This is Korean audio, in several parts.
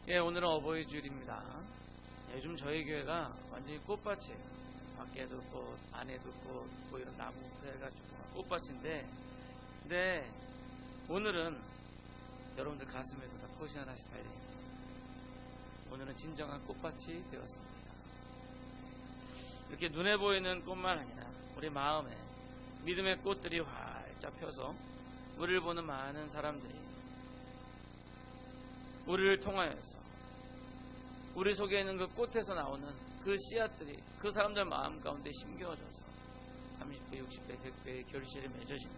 예, 오늘은 어버이 주일입니다. 요즘 저희 교회가 완전히 꽃밭이에요. 밖에도 꽃, 안에도 꽃, 뭐 이런 나무 해가지고 꽃밭인데, 근데 오늘은 여러분들 가슴에도 다 꽃이 하나씩 달려있네요. 오늘은 진정한 꽃밭이 되었습니다. 이렇게 눈에 보이는 꽃만 아니라 우리 마음에 믿음의 꽃들이 활짝 펴서 우리를 보는 많은 사람들이 우리를 통하여서 우리 속에 있는 그 꽃에서 나오는 그 씨앗들이 그 사람들 마음 가운데 심겨져서 30배, 60배, 100배의 결실이 맺어지는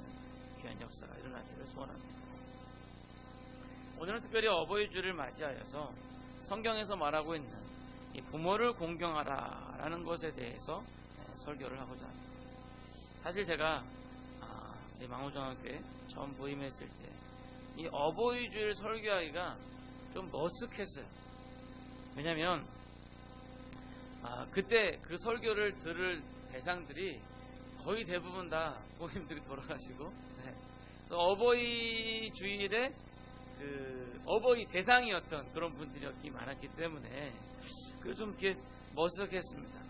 귀한 역사가 일어나기를 소원합니다. 오늘은 특별히 어버이 주를 맞이하여서 성경에서 말하고 있는 이 부모를 공경하라 라는 것에 대해서 설교를 하고자 합니다. 사실 제가 망우중학교에 처음 부임했을 때 이 어버이 주일 설교하기가 좀 머쓱했어요. 왜냐면 그때 그 설교를 들을 대상들이 거의 대부분 다 부모님들이 돌아가시고, 그래서 어버이 주일에 그 어버이 대상이었던 그런 분들이 많았기 때문에 그 좀 이렇게 머쓱했습니다.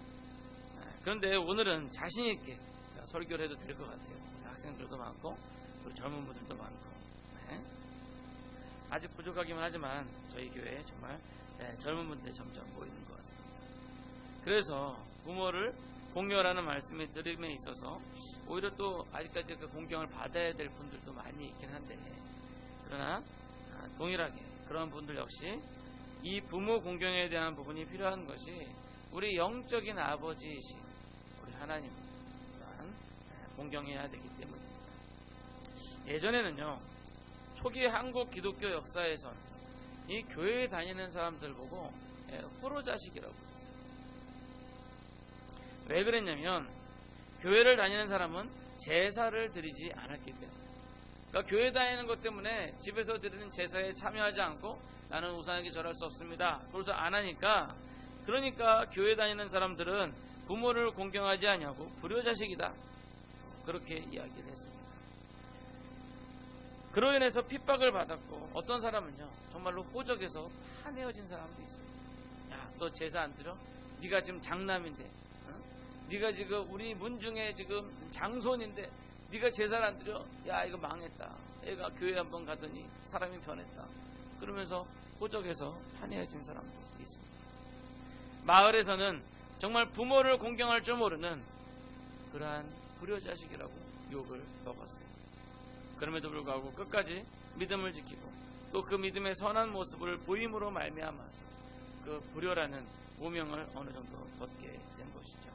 그런데 오늘은 자신 있게 설교를 해도 될 것 같아요. 우리 학생들도 많고 우리 젊은 분들도 많고, 아직 부족하기만 하지만 저희 교회에 정말 젊은 분들이 점점 모이는 것 같습니다. 그래서 부모를 공경하라는 말씀이 들음에 있어서 오히려 또 아직까지 그 공경을 받아야 될 분들도 많이 있긴 한데, 그러나 동일하게 그런 분들 역시 이 부모 공경에 대한 부분이 필요한 것이 우리 영적인 아버지이신 우리 하나님 또한 공경해야 되기 때문입니다. 예전에는요, 초기 한국 기독교 역사에서는 이 교회에 다니는 사람들 보고 호로자식이라고 했어요. 왜 그랬냐면 교회를 다니는 사람은 제사를 드리지 않았기 때문에, 그러니까 교회 다니는 것 때문에 집에서 드리는 제사에 참여하지 않고 나는 우상에게 절할 수 없습니다, 그래서 안 하니까, 그러니까 교회 다니는 사람들은 부모를 공경하지 않냐고 불효자식이다, 그렇게 이야기를 했습니다. 그로 인해서 핍박을 받았고, 어떤 사람은요 정말로 호적에서 파내어진 사람도 있어요. 야, 너 제사 안 드려? 네가 지금 장남인데, 네가 지금 우리 문중에 지금 장손인데 네가 제사를 안 드려? 야, 이거 망했다. 애가 교회 한번 가더니 사람이 변했다. 그러면서 호적에서 파내어진 사람도 있습니다. 마을에서는 정말 부모를 공경할 줄 모르는 그러한 불효자식이라고 욕을 먹었어요. 그럼에도 불구하고 끝까지 믿음을 지키고 또 그 믿음의 선한 모습을 보임으로 말미암아서 그 불효라는 오명을 어느 정도 벗게 된 것이죠.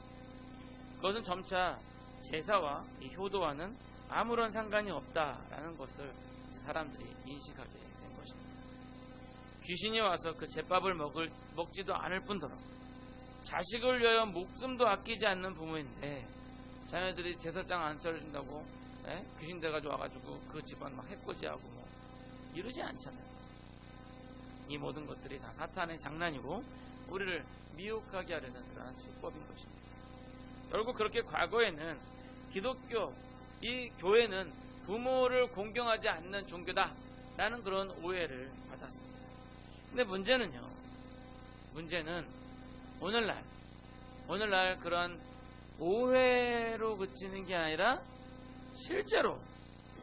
그것은 점차 제사와 이 효도와는 아무런 상관이 없다라는 것을 사람들이 인식하게 된 것입니다. 귀신이 와서 그 제밥을 먹지도 않을 뿐더러 자식을 위하여 목숨도 아끼지 않는 부모인데 자녀들이 제사장 안 차려준다고 귀신 돼가지고 와가지고 그 집안 막 해코지하고 뭐 이러지 않잖아요. 이 모든 것들이 다 사탄의 장난이고 우리를 미혹하게 하려는 그러한 수법인 것입니다. 결국 그렇게 과거에는 기독교, 이 교회는 부모를 공경하지 않는 종교다 라는 그런 오해를 받았습니다. 근데 문제는 오늘날 그런 오해로 그치는 게 아니라 실제로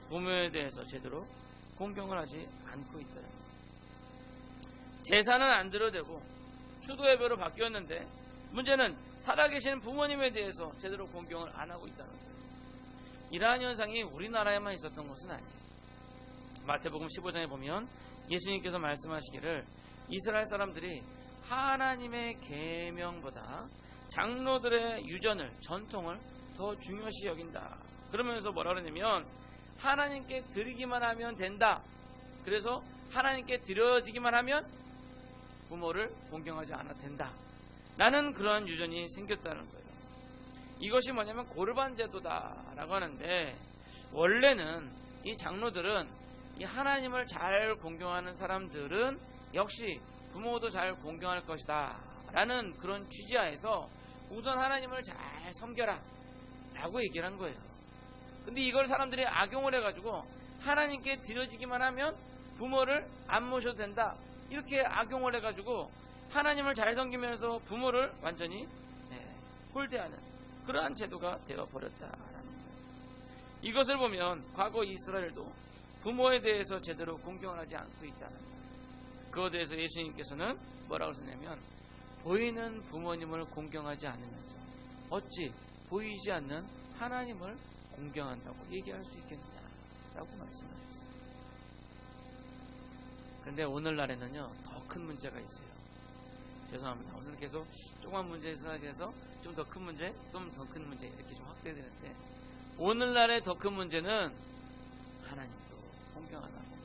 부모에 대해서 제대로 공경을 하지 않고 있다는 겁니다. 제사는 안 드려도 되고 추도 예배로 바뀌었는데 문제는 살아계신 부모님에 대해서 제대로 공경을 안 하고 있다는 거예요. 이러한 현상이 우리나라에만 있었던 것은 아니에요. 마태복음 15장에 보면 예수님께서 말씀하시기를 이스라엘 사람들이 하나님의 계명보다 장로들의 유전을, 전통을 더 중요시 여긴다. 그러면서 뭐라 그러냐면 하나님께 드리기만 하면 된다. 그래서 하나님께 드려지기만 하면 부모를 공경하지 않아도 된다 라는 그러한 유전이 생겼다는 거예요. 이것이 뭐냐면 고르반 제도다라고 하는데, 원래는 이 장로들은 이 하나님을 잘 공경하는 사람들은 역시 부모도 잘 공경할 것이다 라는 그런 취지하에서 우선 하나님을 잘 섬겨라 라고 얘기를 한 거예요. 근데 이걸 사람들이 악용을 해가지고 하나님께 드려지기만 하면 부모를 안 모셔도 된다, 이렇게 악용을 해가지고 하나님을 잘 섬기면서 부모를 완전히 홀대하는 그러한 제도가 되어버렸다라는 거예요. 이것을 보면 과거 이스라엘도 부모에 대해서 제대로 공경하지 않고 있다는 거예요. 그것에 대해서 예수님께서는 뭐라고 썼냐면 보이는 부모님을 공경하지 않으면서 어찌 보이지 않는 하나님을 공경한다고 얘기할 수 있겠느냐라고 말씀하셨어요. 그런데 오늘날에는요 더 큰 문제가 있어요. 죄송합니다. 오늘 계속 조그만 문제에서 좀 더 큰 문제, 좀 더 큰 문제 이렇게 좀 확대되는데 오늘날의 더 큰 문제는 하나님도 공경 안 하고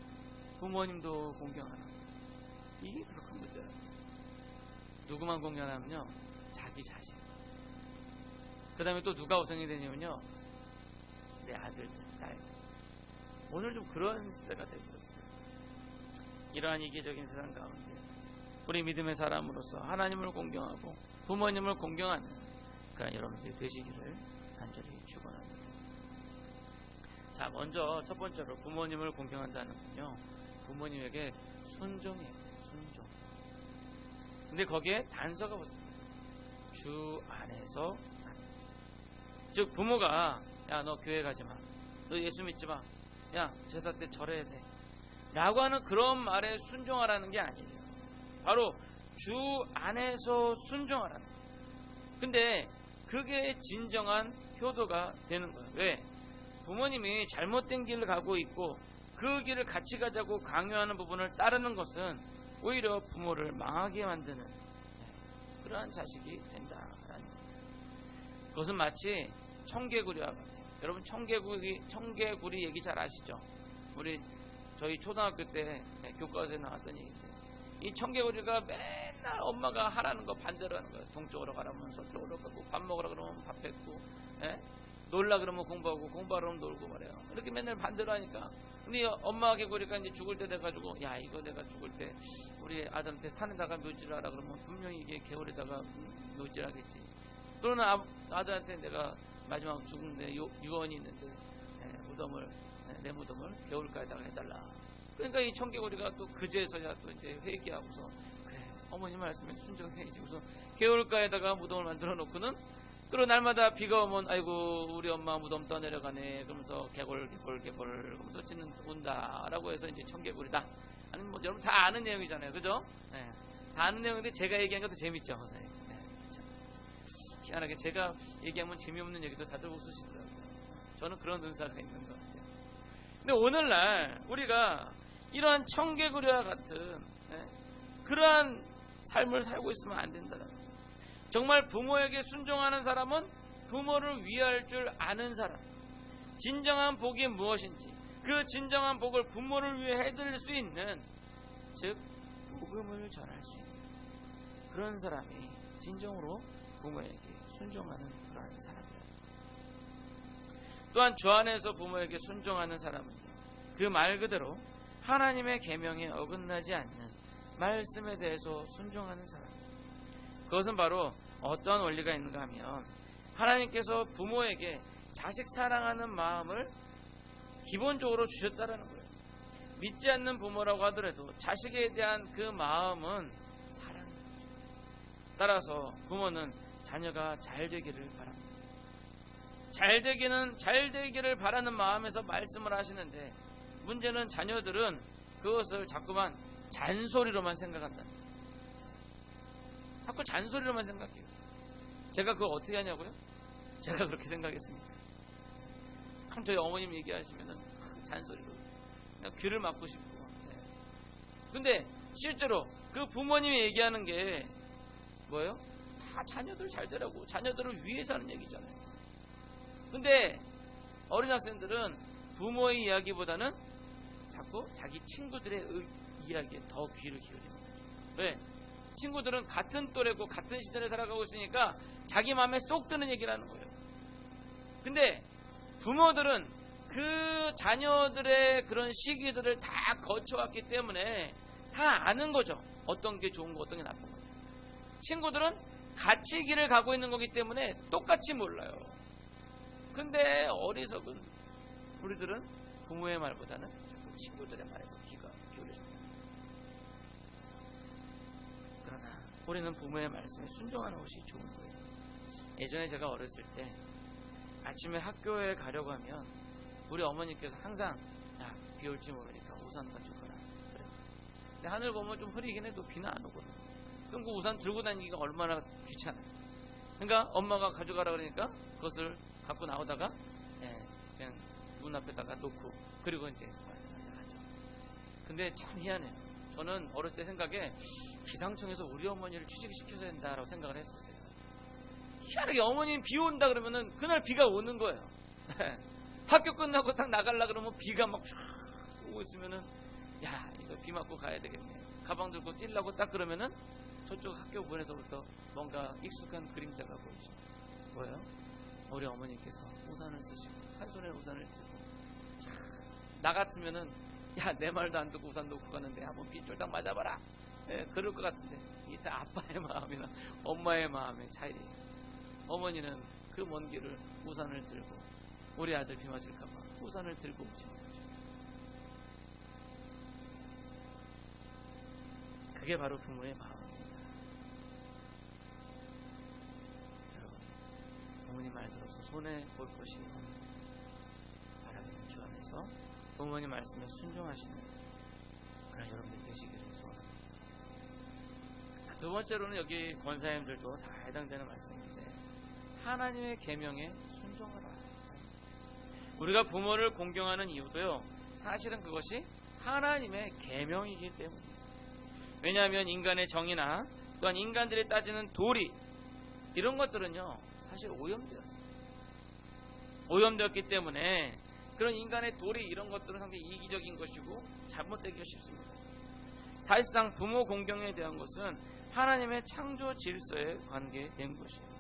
부모님도 공경 안 하고 이게 더 큰 문제예요. 누구만 공경하면요 자기 자신. 그 다음에 또 누가 우선이 되냐면요 내 아들들, 딸들. 오늘 좀 그런 시대가 되어버렸어요. 이러한 이기적인 세상 가운데 우리 믿음의 사람으로서 하나님을 공경하고 부모님을 공경하는 그런 여러분들이 되시기를 간절히 축원합니다. 자, 먼저 첫 번째로 부모님을 공경한다는 건요 부모님에게 순종이에요. 순종. 근데 거기에 단서가 없습니다. 주 안에서. 즉 부모가 야 너 교회 가지 마, 너 예수 믿지 마, 야 제사 때 절해야 돼 라고 하는 그런 말에 순종하라는 게 아니에요. 바로 주 안에서 순종하라는 거예요. 근데 그게 진정한 효도가 되는 거예요. 왜? 부모님이 잘못된 길을 가고 있고 그 길을 같이 가자고 강요하는 부분을 따르는 것은 오히려 부모를 망하게 만드는 그러한 자식이 된다라는 거예요. 그것은 마치 청개구리와 같아요. 여러분 청개구리 얘기 잘 아시죠? 저희 초등학교 때 교과서에 나왔던 얘기인데 이 청개구리가 맨날 엄마가 하라는 거 반대로 하는 거예요. 동쪽으로 가라면 서쪽으로 가고 밥 먹으라 그러면 밥 뱉고 놀라 그러면 공부하고 공부하러 놀고 말이에요. 이렇게 맨날 반대로 하니까 근데 엄마 개구리가 이제 죽을 때 돼가지고 야 이거 내가 죽을 때 우리 아들한테 산에다가 묘지를 하라 그러면 분명히 이게 개울에다가 묘지를 하겠지. 또는 아들한테 내가 마지막 죽는데 유언이 있는데 내 무덤을 개울가에다가 해달라. 그러니까 이 청개구리가 또 그제서야 또 이제 회개하고서 그래 어머니 말씀에 순종해야지. 우선 개울가에다가 무덤을 만들어 놓고는 그리고 날마다 비가 오면 아이고 우리 엄마 무덤 떠내려가네 그러면서 개골 그러면서 운다라고 해서 이제 청개구리다. 아니 뭐 여러분 다 아는 내용이잖아요, 그죠? 다 아는 내용인데 제가 얘기한 것도 재밌죠, 선생님. 희한하게 제가 얘기하면 재미없는 얘기도 다들 웃으시더라고요. 저는 그런 은사가 있는 것 같아요. 근데 오늘날 우리가 이러한 청개구리와 같은 그러한 삶을 살고 있으면 안 된다는 거예요. 정말 부모에게 순종하는 사람은 부모를 위할 줄 아는 사람, 진정한 복이 무엇인지 그 진정한 복을 부모를 위해 해드릴 수 있는, 즉 복음을 전할 수 있는 그런 사람이 진정으로 부모에게 순종하는 그러한 사람이에요. 또한 주 안에서 부모에게 순종하는 사람은요, 그 말 그대로 하나님의 계명에 어긋나지 않는 말씀에 대해서 순종하는 사람입니다. 그것은 바로 어떤 원리가 있는가 하면 하나님께서 부모에게 자식 사랑하는 마음을 기본적으로 주셨다라는 거예요. 믿지 않는 부모라고 하더라도 자식에 대한 그 마음은 사랑입니다. 따라서 부모는 자녀가 잘 되기를 바랍니다. 잘 되기를 바라는 마음에서 말씀을 하시는데 문제는 자녀들은 그것을 자꾸만 잔소리로만 생각한다. 자꾸 잔소리로만 생각해요. 제가 그걸 어떻게 하냐고요? 제가 그렇게 생각했습니까? 참 저희 어머님 얘기하시면은 잔소리로 그냥 귀를 막고 싶고. 근데 실제로 그 부모님이 얘기하는 게 뭐예요? 다 자녀들 잘 되라고, 자녀들을 위해서 하는 얘기잖아요. 근데 어린 학생들은 부모의 이야기보다는 자꾸 자기 친구들의 이야기에 더 귀를 기울이는 거죠. 왜? 친구들은 같은 또래고 같은 시대를 살아가고 있으니까 자기 마음에 쏙 드는 얘기를 하는 거예요. 근데 부모들은 그 자녀들의 그런 시기들을 다 거쳐왔기 때문에 다 아는 거죠. 어떤 게 좋은 거, 어떤 게 나쁜 거. 친구들은 같이 길을 가고 있는 거기 때문에 똑같이 몰라요. 근데 어리석은 우리들은 부모의 말보다는 자꾸 친구들의 말에서 귀가 기울여집니다. 우리는 부모의 말씀에 순종하는 것이 좋은 거예요. 예전에 제가 어렸을 때 아침에 학교에 가려고 하면 우리 어머니께서 항상 야, 비 올지 모르니까 우산 가져가라 그래요. 근데 하늘 보면 좀 흐리긴 해도 비는 안 오거든. 그럼 그 우산 들고 다니기가 얼마나 귀찮아요. 그러니까 엄마가 가져가라 그러니까 그것을 갖고 나오다가 그냥 문 앞에다가 놓고 그리고 이제 가죠. 근데 참 희한해요. 저는 어렸을 때 생각에 기상청에서 우리 어머니를 취직시켜야 된다라고 생각을 했었어요. 희한하게 어머니는 비 온다 그러면은 그날 비가 오는 거예요. 학교 끝나고 딱 나가려 그러면 비가 막 오고 있으면은 야 이거 비 맞고 가야 되겠네. 가방 들고 뛰려고 딱 그러면은 저쪽 학교 문에서부터 뭔가 익숙한 그림자가 보이죠. 뭐예요? 우리 어머니께서 우산을 쓰시고 한 손에 우산을 들고 나 같으면은 야 내 말도 안 듣고 우산 놓고 가는데 한번 빗줄 딱 맞아봐라. 그럴 것 같은데 이게 아빠의 마음이나 엄마의 마음의 차이예요. 어머니는 그 먼 길을 우산을 들고 우리 아들 비 맞을까봐 우산을 들고 오시는 거죠. 그게 바로 부모의 마음입니다. 여러분, 부모님 말 들어서 손해 볼 것이 없는 바라기는 주 안에서 부모님 말씀에 순종하시는 그런 여러분들 되시기를 소원합니다. 자, 두 번째로는 여기 권사님들도 다 해당되는 말씀인데 하나님의 계명에 순종하라. 우리가 부모를 공경하는 이유도요, 사실은 그것이 하나님의 계명이기 때문이에요. 왜냐하면 인간의 정의나 또한 인간들이 따지는 도리 이런 것들은요 사실 오염되었어요. 오염되었기 때문에 그런 인간의 도리 이런 것들은 상당히 이기적인 것이고 잘못되기가 쉽습니다. 사실상 부모 공경에 대한 것은 하나님의 창조 질서에 관계된 것이에요.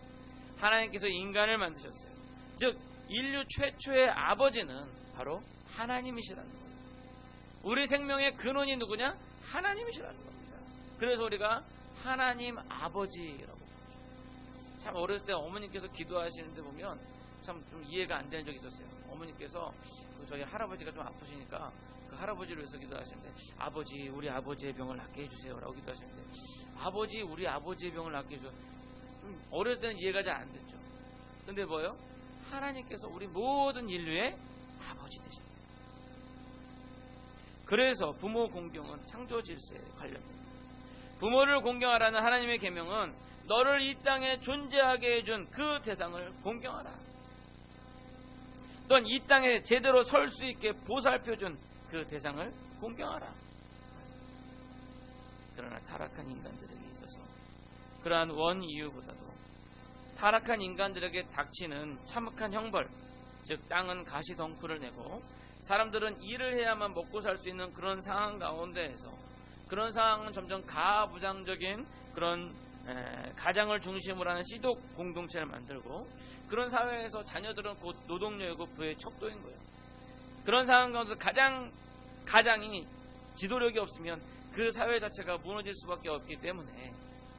하나님께서 인간을 만드셨어요. 즉 인류 최초의 아버지는 바로 하나님이시라는 거예요. 우리 생명의 근원이 누구냐? 하나님이시라는 겁니다. 그래서 우리가 하나님 아버지라고 부르죠. 참 어렸을 때 어머님께서 기도하시는데 보면 참 좀 이해가 안 되는 적이 있었어요. 어머님께서 저희 할아버지가 좀 아프시니까 그 할아버지를 위해서 기도하시는데 아버지 우리 아버지의 병을 낫게 해주세요 라고 기도하시는데 아버지 우리 아버지의 병을 낫게 해주세요. 어렸을 때는 이해가 잘 안 됐죠. 근데 뭐예요? 하나님께서 우리 모든 인류의 아버지 되신다. 그래서 부모 공경은 창조 질서에 관련됩니다. 부모를 공경하라는 하나님의 계명은 너를 이 땅에 존재하게 해준 그 대상을 공경하라. 또한 이 땅에 제대로 설 수 있게 보살펴준 그 대상을 공경하라. 그러나 타락한 인간들에게 있어서 그러한 원 이유보다도 타락한 인간들에게 닥치는 참혹한 형벌, 즉 땅은 가시덩굴을 내고 사람들은 일을 해야만 먹고 살 수 있는 그런 상황 가운데에서 그런 상황은 점점 가부장적인 그런 가장을 중심으로 하는 시독 공동체를 만들고 그런 사회에서 자녀들은 곧 노동력이고 부의 척도인 거예요. 그런 상황 가운데 가장이 지도력이 없으면 그 사회 자체가 무너질 수밖에 없기 때문에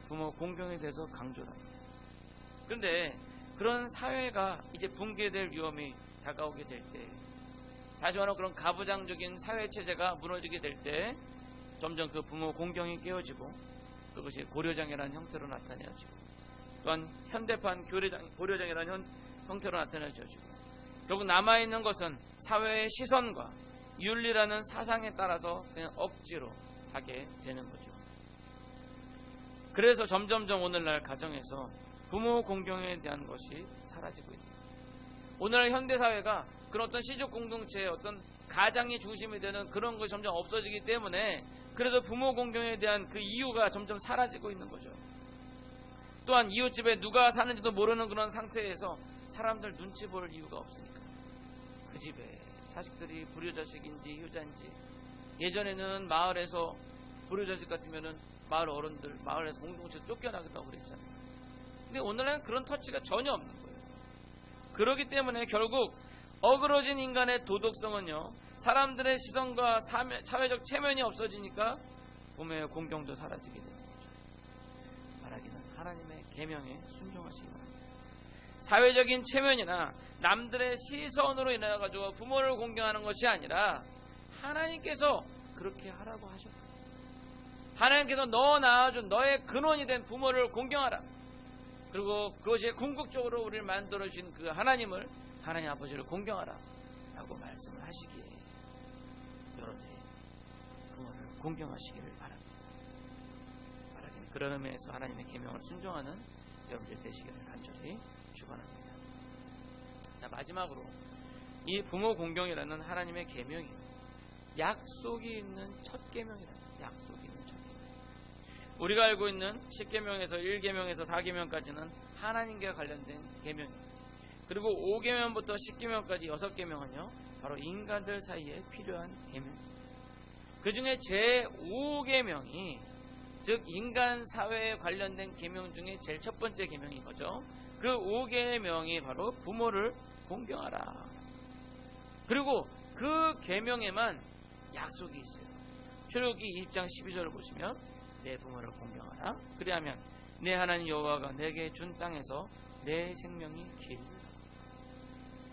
부모 공경에 대해서 강조를 합니다. 그런데 그런 사회가 이제 붕괴될 위험이 다가오게 될 때, 다시 말하면 그런 가부장적인 사회 체제가 무너지게 될 때 점점 그 부모 공경이 깨어지고 그것이 고려장애라는 형태로 나타내어지고 또한 현대판 고려장애라는 형태로 나타내어지고 결국 남아있는 것은 사회의 시선과 윤리라는 사상에 따라서 그냥 억지로 하게 되는 거죠. 그래서 점점점 오늘날 가정에서 부모 공경에 대한 것이 사라지고 있는 거예요. 오늘날 현대사회가 그런 어떤 시족 공동체의 어떤 가장이 중심이 되는 그런 것이 점점 없어지기 때문에 그래도 부모 공경에 대한 그 이유가 점점 사라지고 있는 거죠. 또한 이웃집에 누가 사는지도 모르는 그런 상태에서 사람들 눈치 볼 이유가 없으니까 그 집에 자식들이 불효자식인지 효자인지, 예전에는 마을에서 불효자식 같으면은 마을 어른들, 마을에서 공동체 쫓겨나겠다고 그랬잖아요. 근데 오늘은 그런 터치가 전혀 없는 거예요. 그렇기 때문에 결국 어그러진 인간의 도덕성은요, 사람들의 시선과 사회적 체면이 없어지니까 부모의 공경도 사라지게 되는 거죠. 말하기는 하나님의 계명에 순종하시기 바랍니다. 사회적인 체면이나 남들의 시선으로 인해 가지고 부모를 공경하는 것이 아니라 하나님께서 그렇게 하라고 하셨다. 하나님께서 너 낳아준 너의 근원이 된 부모를 공경하라. 그리고 그것이 궁극적으로 우리를 만들어주신 그 하나님을, 하나님 아버지를 공경하라 라고 말씀을 하시기에 여러분들이 부모를 공경하시기를 바랍니다. 바라기는 그런 의미에서 하나님의 계명을 순종하는 여러분들 되시기를 간절히 축원합니다. 자, 마지막으로 이 부모 공경이라는 하나님의 계명이 약속이 있는 첫 계명이다. 약속이 있는 첫 계명. 우리가 알고 있는 10계명에서 1계명에서 4계명까지는 하나님과 관련된 계명입니다. 그리고 5계명부터 10계명까지 6계명은요 바로 인간들 사이에 필요한 계명입니다. 그 중에 제5계명이 즉 인간 사회에 관련된 계명 중에 제일 첫 번째 계명인 거죠. 그 5계명이 바로 부모를 공경하라. 그리고 그 계명에만 약속이 있어요. 출애굽기 1장 12절을 보시면 내 부모를 공경하라. 그리하면 내 하나님 여호와가 내게 준 땅에서 내 생명이 길리라.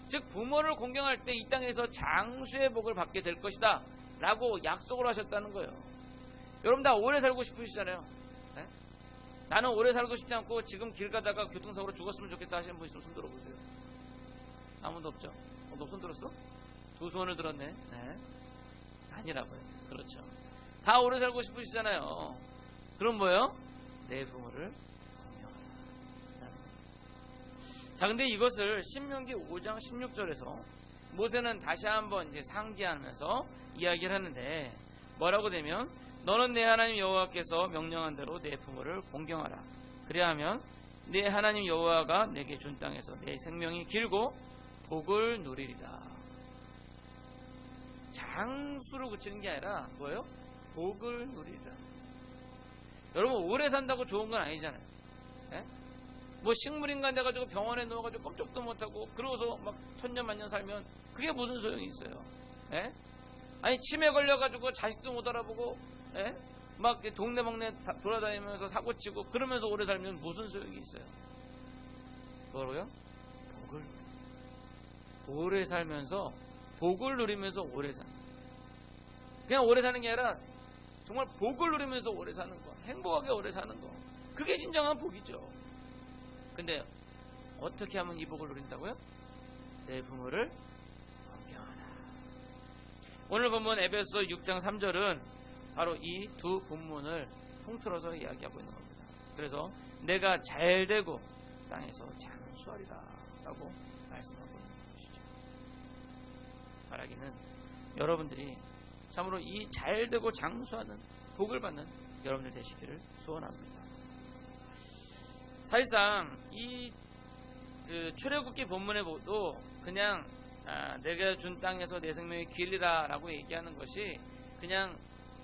즉 부모를 공경할 때 이 땅에서 장수의 복을 받게 될 것이다 라고 약속을 하셨다는 거예요. 여러분 다 오래 살고 싶으시잖아요. 네? 나는 오래 살고 싶지 않고 지금 길 가다가 교통사고로 죽었으면 좋겠다 하시는 분 있으면 손 들어보세요. 아무도 없죠? 너 손 들었어? 두 손을 들었네. 네. 아니라고요. 그렇죠. 다 오래 살고 싶으시잖아요. 그럼 뭐예요? 내 부모를 공경하라. 자, 근데 이것을 신명기 5장 16절에서 모세는 다시 한번 이제 상기하면서 이야기를 하는데 뭐라고 되면 너는 내 하나님 여호와께서 명령한 대로 내 부모를 공경하라. 그래야하면 내 하나님 여호와가 내게 준 땅에서 내 생명이 길고 복을 누리리라. 장수로 그치는 게 아니라 뭐예요? 복을 누리리라. 여러분 오래 산다고 좋은 건 아니잖아요. 예? 뭐 식물인간 돼가지고 병원에 누워가지고 꼼짝도 못하고 그러고서 막 천년만년 살면 그게 무슨 소용이 있어요? 예? 아니 치매 걸려가지고 자식도 못 알아보고 예? 막 동네 막내 돌아다니면서 사고치고 그러면서 오래 살면 무슨 소용이 있어요? 뭐라고요? 복을 오래 살면서 복을 누리면서 오래 사는 그냥 오래 사는 게 아니라 정말 복을 누리면서 오래 사는 거, 행복하게 오래 사는 거, 그게 진정한 복이죠. 근데 어떻게 하면 이 복을 누린다고요? 내 부모를 공경하라. 오늘 본문 에베소 6장 3절은 바로 이 두 본문을 통틀어서 이야기하고 있는 겁니다. 그래서 내가 잘되고 땅에서 장수하리라 라고 말씀하고 있는 것이죠. 말하기는 여러분들이 참으로 이 잘되고 장수하는 복을 받는 여러분들 되시기를 소원합니다. 사실상 이 출애굽기 본문에 보도 그냥 내가 준 땅에서 내 생명이 길리라 라고 얘기하는 것이 그냥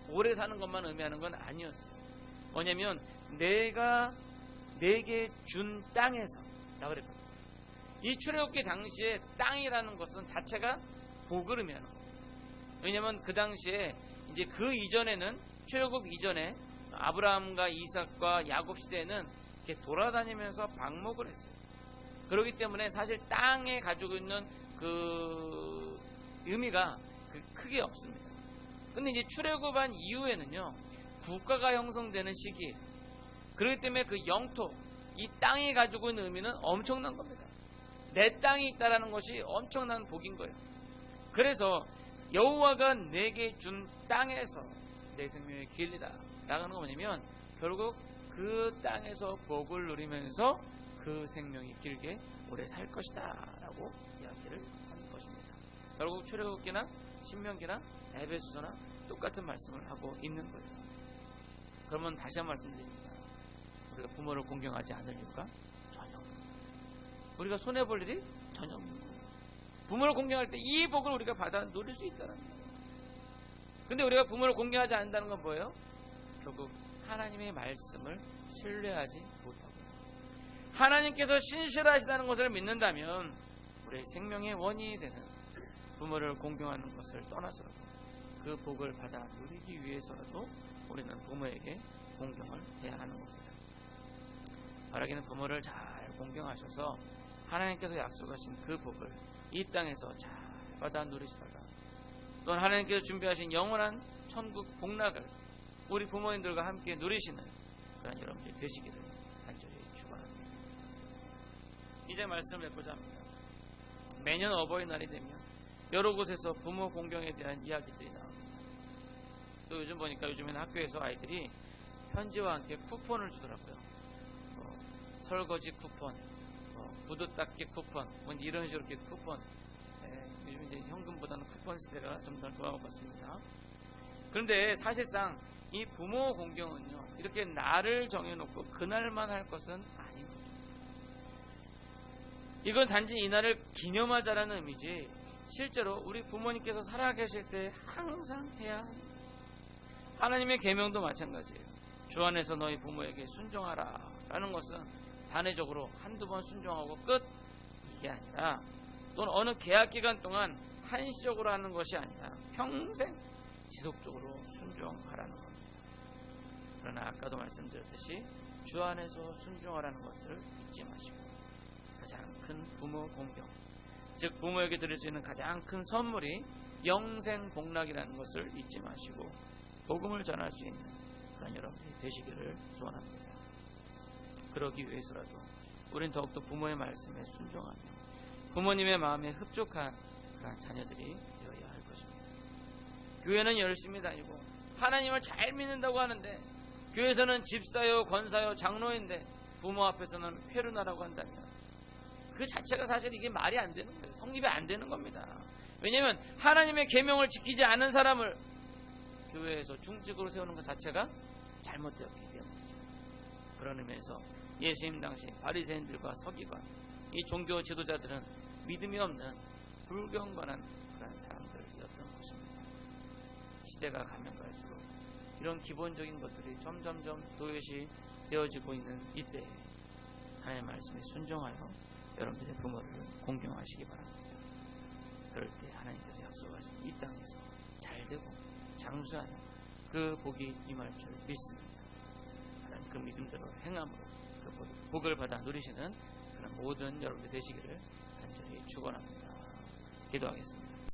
오래 사는 것만 의미하는 건 아니었어요. 뭐냐면 내가 내게 준 땅에서 라고 그랬거든요. 이 출애굽기 당시에 땅이라는 것은 자체가 복을 의미하는 거예요. 왜냐하면 그 당시에 이제 그 이전에는 출애굽 이전에 아브라함과 이삭과 야곱 시대에는 이렇게 돌아다니면서 방목을 했어요. 그렇기 때문에 사실 땅에 가지고 있는 그 의미가 크게 없습니다. 근데 이제 출애굽한 이후에는요 국가가 형성되는 시기에 그렇기 때문에 그 영토 이 땅이 가지고 있는 의미는 엄청난 겁니다. 내 땅이 있다라는 것이 엄청난 복인 거예요. 그래서 여호와가 내게 준 땅에서 내 생명이 길리다 라는 건 뭐냐면 결국 그 땅에서 복을 누리면서 그 생명이 길게 오래 살 것이다 라고 이야기를 하는 것입니다. 결국 출애굽기나 신명기나 에베소서나 똑같은 말씀을 하고 있는 거예요. 그러면 다시 한 번 말씀드립니다. 우리가 부모를 공경하지 않을 이유가 전혀 없습니다. 우리가 손해볼 일이 전혀 없는 거예요. 부모를 공경할 때 이 복을 우리가 받아 누릴 수 있다는 거예요. 근데 우리가 부모를 공경하지 않는다는 건 뭐예요? 결국 하나님의 말씀을 신뢰하지 못하고 하나님께서 신실하시다는 것을 믿는다면 우리의 생명의 원인이 되는 부모를 공경하는 것을 떠나서라도 그 복을 받아 누리기 위해서라도 우리는 부모에게 공경을 해야 하는 겁니다. 바라기는 부모를 잘 공경하셔서 하나님께서 약속하신 그 복을 이 땅에서 잘 받아 누리시다가 또한 하나님께서 준비하신 영원한 천국 복락을 우리 부모님들과 함께 누리시는 그런 여러분들이 되시기를 간절히 축원합니다. 이제 말씀을 맺고자 합니다. 매년 어버이날이 되면 여러 곳에서 부모 공경에 대한 이야기들이 나옵니다. 또 요즘 보니까 요즘에는 학교에서 아이들이 편지와 함께 쿠폰을 주더라고요. 설거지 쿠폰, 구두 닦기 쿠폰, 이런 식으로 이렇게 쿠폰. 요즘 이제 현금보다는 쿠폰 시대가 좀 더 좋아하고 같습니다. 그런데 사실상 이 부모 공경은요, 이렇게 날을 정해놓고 그날만 할 것은 아닌 거죠. 이건 단지 이날을 기념하자라는 의미지, 실제로 우리 부모님께서 살아계실 때 항상 해야 합니다. 하나님의 계명도 마찬가지예요. 주 안에서 너희 부모에게 순종하라 라는 것은 단회적으로 한두 번 순종하고 끝, 이게 아니라, 또는 어느 계약 기간 동안 한시적으로 하는 것이 아니라 평생 지속적으로 순종하라는 겁니다. 그러나 아까도 말씀드렸듯이 주 안에서 순종하라는 것을 잊지 마시고, 가장 큰 부모 공경, 즉 부모에게 드릴 수 있는 가장 큰 선물이 영생 복락이라는 것을 잊지 마시고 복음을 전할 수 있는 그런 여러분들이 되시기를 소원합니다. 그러기 위해서라도 우린 더욱더 부모의 말씀에 순종하며 부모님의 마음에 흡족한 그런 자녀들이 되어야 할 것입니다. 교회는 열심히 다니고 하나님을 잘 믿는다고 하는데, 교회에서는 집사요, 권사요, 장로인데 부모 앞에서는 회루나라고 한다면 그 자체가 사실 이게 말이 안 되는 거예요. 성립이 안 되는 겁니다. 왜냐하면 하나님의 계명을 지키지 않은 사람을 교회에서 중직으로 세우는 것 자체가 잘못되었기 때문이죠. 그런 의미에서 예수님 당시 바리새인들과 서기관, 이 종교 지도자들은 믿음이 없는 불경건한 그런 사람들이었던 것입니다. 시대가 가면 갈수록 이런 기본적인 것들이 점점점 도외시 되어지고 있는 이때에 하나님의 말씀에 순종하여 여러분들의 부모를 공경하시기 바랍니다. 그럴 때 하나님께서 약속하신 이 땅에서 잘되고 장수하는 그 복이 임할 줄 믿습니다. 하나님 그 믿음대로 행함으로 그 복을 받아 누리시는 그런 모든 여러분들 되시기를 간절히 축원합니다. 기도하겠습니다.